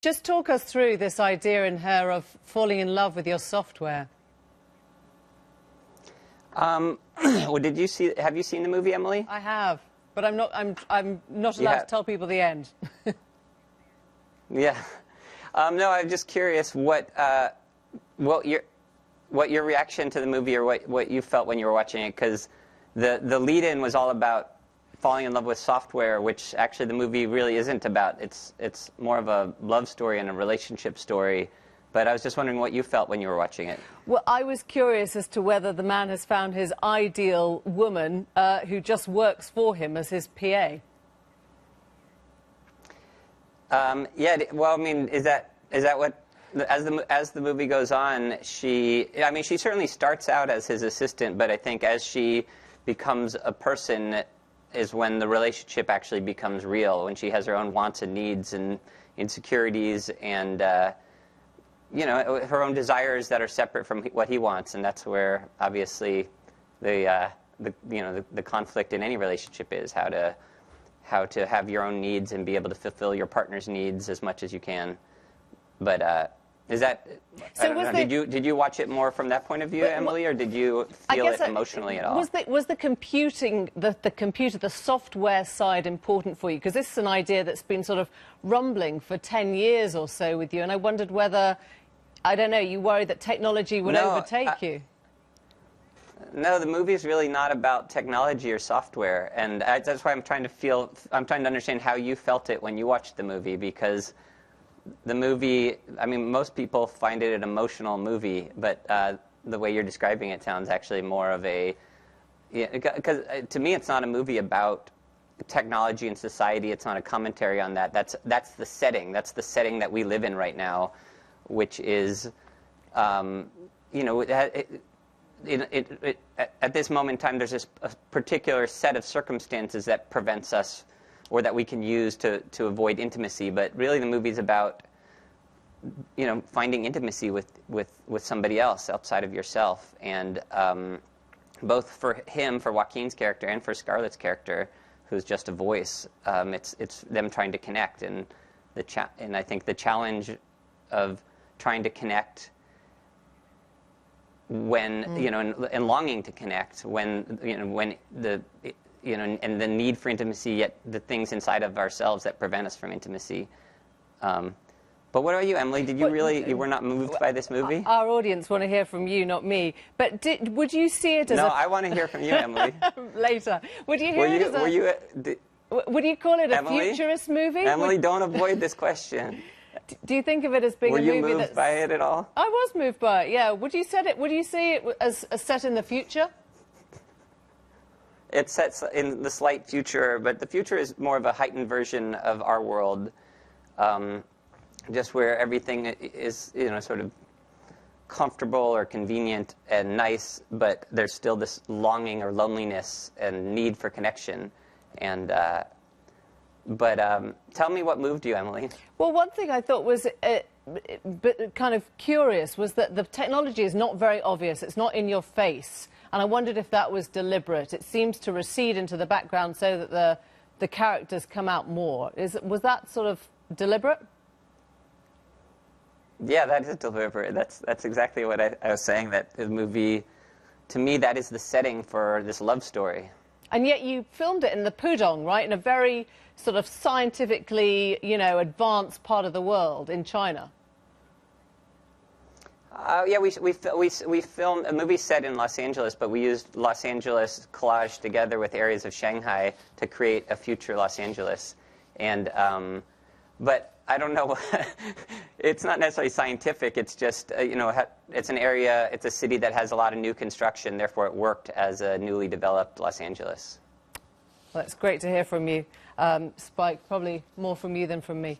Just talk us through this idea in her of falling in love with your software. Well, have you seen the movie, Emily? I have, but I'm not allowed to tell people the end. Yeah. No, I'm just curious what your reaction to the movie, or what you felt when you were watching it, because the lead-in was all about falling in love with software, which actually the movie really isn't about. It's more of a love story and a relationship story. But I was just wondering what you felt when you were watching it. Well, I was curious as to whether the man has found his ideal woman who just works for him as his PA. Yeah. Well, I mean, is that what? As the movie goes on, she certainly starts out as his assistant, but I think as she becomes a person is when the relationship actually becomes real, when she has her own wants and needs and insecurities and her own desires that are separate from what he wants, and that's where obviously the conflict in any relationship is how to have your own needs and be able to fulfill your partner's needs as much as you can. But is that? So did you watch it more from that point of view, Emily, or did you feel it emotionally at all? Was the computing, the software side important for you? Because this is an idea that's been sort of rumbling for 10 years or so with you, and I wondered whether, I don't know, you worried that technology would overtake you. No, the movie is really not about technology or software, and that's why I'm trying to understand how you felt it when you watched the movie, because the movie, I mean, most people find it an emotional movie, but the way you're describing it sounds actually more of a, because to me it's not a movie about technology and society. It's not a commentary on that. That's the setting. That's the setting that we live in right now, which is, at this moment in time, there's a particular set of circumstances that prevents us, or that we can use to avoid intimacy. But really, the movie's about, finding intimacy with somebody else outside of yourself. And both for him, for Joaquin's character, and for Scarlett's character, who's just a voice, it's them trying to connect. And I think the challenge of trying to connect when and longing to connect when and the need for intimacy, yet the things inside of ourselves that prevent us from intimacy. But what about you, Emily? Did you you were not moved by this movie? Our audience want to hear from you, not me. But would you see it as No, I want to hear from you, Emily. Later. Would you hear it as would you call it a futurist movie? Emily, don't avoid this question. Do you think of it as being a movie that's... Were you moved by it at all? I was moved by it, yeah. Would you see it as set in the future? It's set in the slight future, but the future is more of a heightened version of our world, just where everything is, sort of comfortable or convenient and nice, but there's still this longing or loneliness and need for connection. And tell me what moved you, Emily. Well, one thing I thought was kind of curious was that the technology is not very obvious. It's not in your face. And I wondered if that was deliberate. It seems to recede into the background so that the characters come out more. Was that sort of deliberate? Yeah, that is deliberate. That's exactly what I was saying, that the movie, to me, that is the setting for this love story. And yet you filmed it in the Pudong, right, in a very sort of scientifically, advanced part of the world in China. Yeah, we filmed a movie set in Los Angeles, but we used Los Angeles collaged together with areas of Shanghai to create a future Los Angeles. And but I don't know. It's not necessarily scientific. It's just it's an area. It's a city that has a lot of new construction. Therefore, it worked as a newly developed Los Angeles. Well, it's great to hear from you, Spike. Probably more from you than from me.